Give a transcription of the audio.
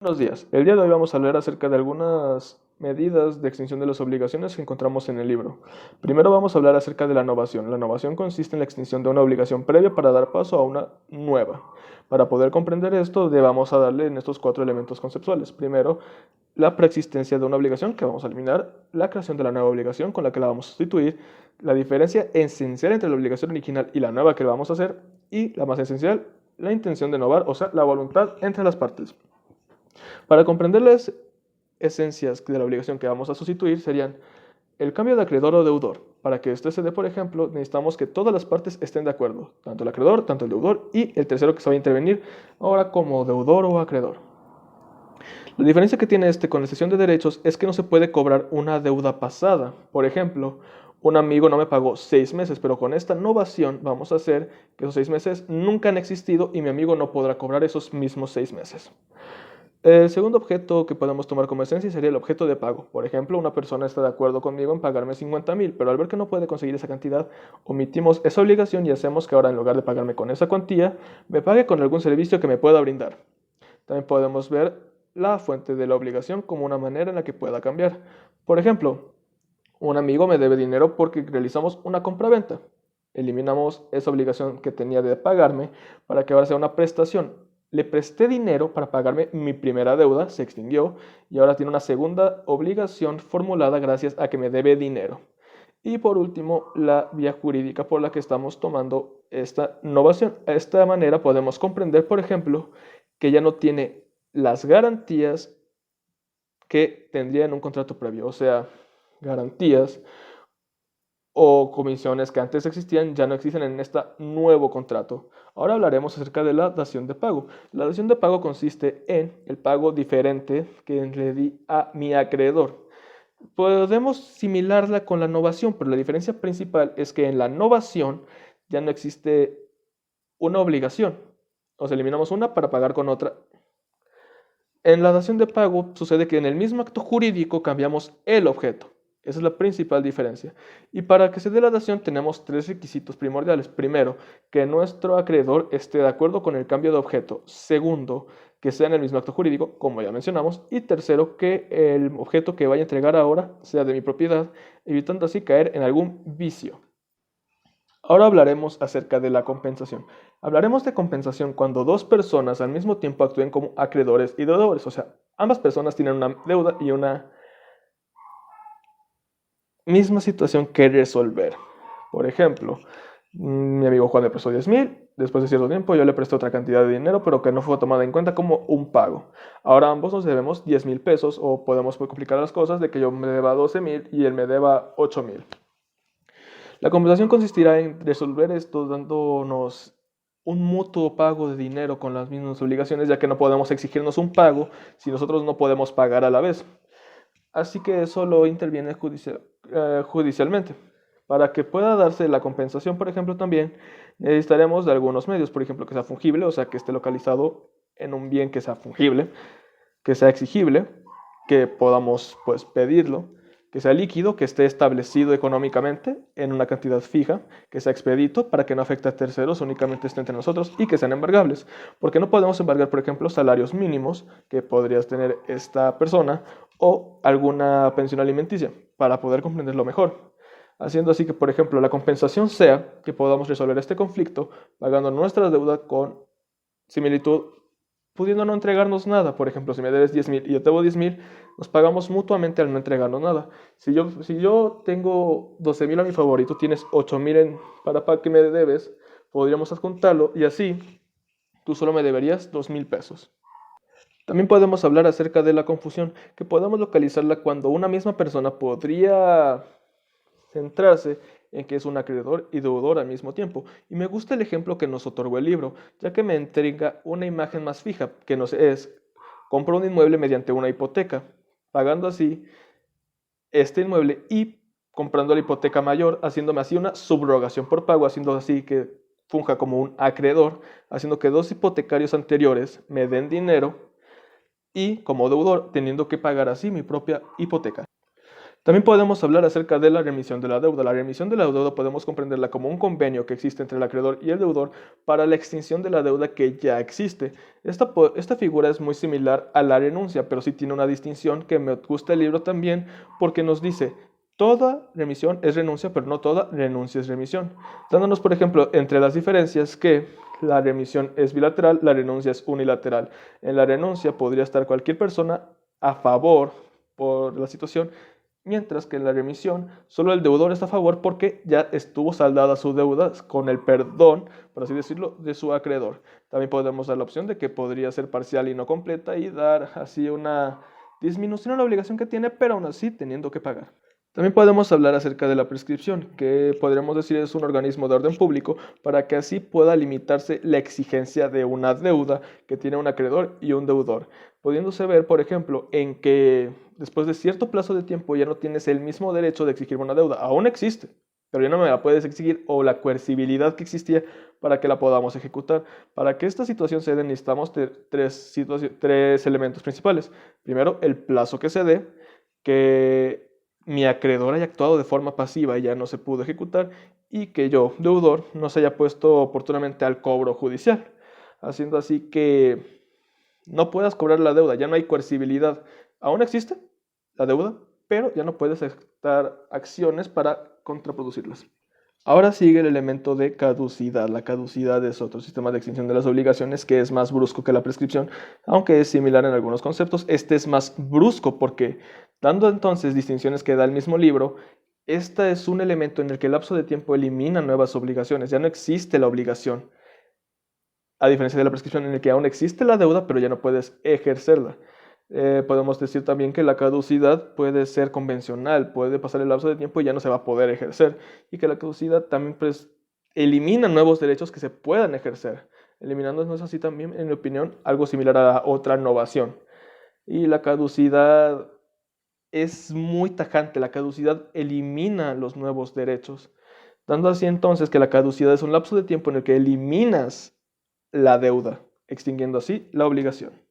Buenos días. El día de hoy vamos a hablar acerca de algunas medidas de extinción de las obligaciones que encontramos en el libro. Primero vamos a hablar acerca de la novación. La novación consiste en la extinción de una obligación previa para dar paso a una nueva. Para poder comprender esto, vamos a darle en estos cuatro elementos conceptuales. Primero, la preexistencia de una obligación que vamos a eliminar, la creación de la nueva obligación con la que la vamos a sustituir, la diferencia esencial entre la obligación original y la nueva que vamos a hacer, y la más esencial, la intención de novar, o sea, la voluntad entre las partes. Para comprender las esencias de la obligación que vamos a sustituir serían el cambio de acreedor o deudor. Para que esto se dé, por ejemplo, necesitamos que todas las partes estén de acuerdo, tanto el acreedor, tanto el deudor y el tercero que se va a intervenir ahora como deudor o acreedor. La diferencia que tiene este con la cesión de derechos es que no se puede cobrar una deuda pasada. Por ejemplo, un amigo no me pagó 6 meses, pero con esta novación vamos a hacer que esos 6 meses nunca han existido y mi amigo no podrá cobrar esos mismos 6 meses. El segundo objeto que podemos tomar como esencia sería el objeto de pago. Por ejemplo, una persona está de acuerdo conmigo en pagarme 50,000, pero al ver que no puede conseguir esa cantidad, omitimos esa obligación y hacemos que ahora en lugar de pagarme con esa cuantía, me pague con algún servicio que me pueda brindar. También podemos ver la fuente de la obligación como una manera en la que pueda cambiar. Por ejemplo, un amigo me debe dinero porque realizamos una compra-venta. Eliminamos esa obligación que tenía de pagarme para que ahora sea una prestación. Le presté dinero para pagarme mi primera deuda, se extinguió y ahora tiene una segunda obligación formulada gracias a que me debe dinero. Y por último, la vía jurídica por la que estamos tomando esta novación. De esta manera podemos comprender, por ejemplo, que ya no tiene las garantías que tendría en un contrato previo, o sea, garantías o comisiones que antes existían ya no existen en este nuevo contrato. Ahora hablaremos acerca de la dación de pago. La dación de pago consiste en el pago diferente que le di a mi acreedor. Podemos similarla con la novación, pero la diferencia principal es que en la novación ya no existe una obligación. O sea, eliminamos una para pagar con otra. En la dación de pago sucede que en el mismo acto jurídico cambiamos el objeto. Esa es la principal diferencia. Y para que se dé la dación tenemos tres requisitos primordiales. Primero, que nuestro acreedor esté de acuerdo con el cambio de objeto. Segundo, que sea en el mismo acto jurídico, como ya mencionamos. Y tercero, que el objeto que vaya a entregar ahora sea de mi propiedad, evitando así caer en algún vicio. Ahora hablaremos acerca de la compensación. Hablaremos de compensación cuando dos personas al mismo tiempo actúen como acreedores y deudores. O sea, ambas personas tienen una deuda y una misma situación que resolver. Por ejemplo, mi amigo Juan me prestó 10,000, después de cierto tiempo yo le presté otra cantidad de dinero, pero que no fue tomada en cuenta como un pago. Ahora ambos nos debemos 10,000 pesos o podemos complicar las cosas de que yo me deba 12,000 y él me deba 8,000. La compensación consistirá en resolver esto dándonos un mutuo pago de dinero con las mismas obligaciones, ya que no podemos exigirnos un pago si nosotros no podemos pagar a la vez. Así que eso lo interviene judicialmente. Para que pueda darse la compensación, por ejemplo, también necesitaremos de algunos medios, por ejemplo, que sea fungible, o sea, que esté localizado en un bien que sea fungible, que sea exigible, que podamos pues pedirlo, que sea líquido, que esté establecido económicamente en una cantidad fija, que sea expedito para que no afecte a terceros, únicamente esté entre nosotros y que sean embargables, porque no podemos embargar, por ejemplo, salarios mínimos que podrías tener esta persona o alguna pensión alimenticia para poder comprenderlo mejor. Haciendo así que, por ejemplo, la compensación sea que podamos resolver este conflicto pagando nuestra deuda con similitud, pudiendo no entregarnos nada. Por ejemplo, si me debes 10,000 y yo te debo 10,000, nos pagamos mutuamente al no entregarnos nada. Si yo tengo 12,000 a mi favor y tú tienes 8,000 para que me debes, podríamos adjuntarlo y así tú solo me deberías 2,000 pesos. También podemos hablar acerca de la confusión, que podemos localizarla cuando una misma persona podría centrarse en que es un acreedor y deudor al mismo tiempo. Y me gusta el ejemplo que nos otorgó el libro, ya que me entrega una imagen más fija, que nos es, compro un inmueble mediante una hipoteca, pagando así este inmueble y comprando la hipoteca mayor, haciéndome así una subrogación por pago, haciendo así que funja como un acreedor, haciendo que dos hipotecarios anteriores me den dinero y como deudor teniendo que pagar así mi propia hipoteca. También podemos hablar acerca de la remisión de la deuda. La remisión de la deuda podemos comprenderla como un convenio que existe entre el acreedor y el deudor para la extinción de la deuda que ya existe. Esta figura es muy similar a la renuncia, pero sí tiene una distinción que me gusta el libro también porque nos dice: toda remisión es renuncia, pero no toda renuncia es remisión. Dándonos, por ejemplo, entre las diferencias que la remisión es bilateral, la renuncia es unilateral. En la renuncia podría estar cualquier persona a favor por la situación, mientras que en la remisión solo el deudor está a favor porque ya estuvo saldada su deuda con el perdón, por así decirlo, de su acreedor. También podemos dar la opción de que podría ser parcial y no completa y dar así una disminución a la obligación que tiene, pero aún así teniendo que pagar. También podemos hablar acerca de la prescripción, que podríamos decir es un organismo de orden público para que así pueda limitarse la exigencia de una deuda que tiene un acreedor y un deudor, pudiéndose ver, por ejemplo, en que después de cierto plazo de tiempo ya no tienes el mismo derecho de exigir una deuda. Aún existe, pero ya no me la puedes exigir, o la coercibilidad que existía para que la podamos ejecutar. Para que esta situación se dé necesitamos tres elementos principales. Primero, el plazo que se dé, que mi acreedor haya actuado de forma pasiva y ya no se pudo ejecutar, y que yo, deudor, no se haya puesto oportunamente al cobro judicial, haciendo así que no puedas cobrar la deuda. Ya no hay coercibilidad. Aún existe la deuda, pero ya no puedes ejecutar acciones para contraproducirlas. Ahora sigue el elemento de caducidad. La caducidad es otro sistema de extinción de las obligaciones que es más brusco que la prescripción, aunque es similar en algunos conceptos. Este es más brusco porque, dando entonces distinciones que da el mismo libro, este es un elemento en el que el lapso de tiempo elimina nuevas obligaciones. Ya no existe la obligación, a diferencia de la prescripción en el que aún existe la deuda, pero ya no puedes ejercerla. Podemos decir también que la caducidad puede ser convencional, puede pasar el lapso de tiempo y ya no se va a poder ejercer, y que la caducidad también pues, elimina nuevos derechos que se puedan ejercer, eliminándonos así también, en mi opinión, algo similar a la otra novación. Y la caducidad es muy tajante, la caducidad elimina los nuevos derechos, dando así entonces que la caducidad es un lapso de tiempo en el que eliminas la deuda, extinguiendo así la obligación.